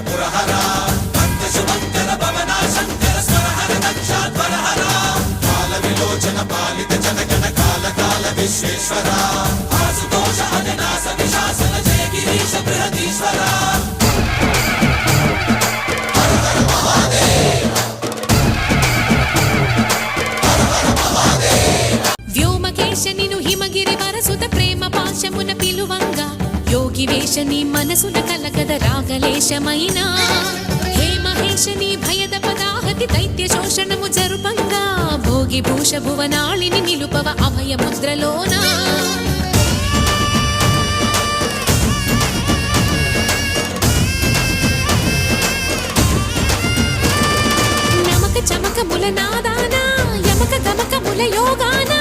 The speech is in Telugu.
పురహర భక్త శుభంకర భవనా శంకర స్వరహర దక్షాధ్వరహర కాల విలోచన పాలిత జనగణ కాల కాల విశ్వేశ్వర ఆశుతోష అజనాస విశాసన జయ గిరీశ బృహదీశ్వర వ్యోమకేశనిను హిమగిరి వరసుత ప్రేమ పాశమున పిలువంగా యోగి వేషని మనసున కలగద రాగలేశమైనా హే మహేశని భయద పదాహతి దైత్య శోషణము జరుపంగా భోగి భూష భువనాళిని నిలుపవ అభయ ముద్రలోనా నమక చమక ముల నాదానా యమక గమక ముల యోగానా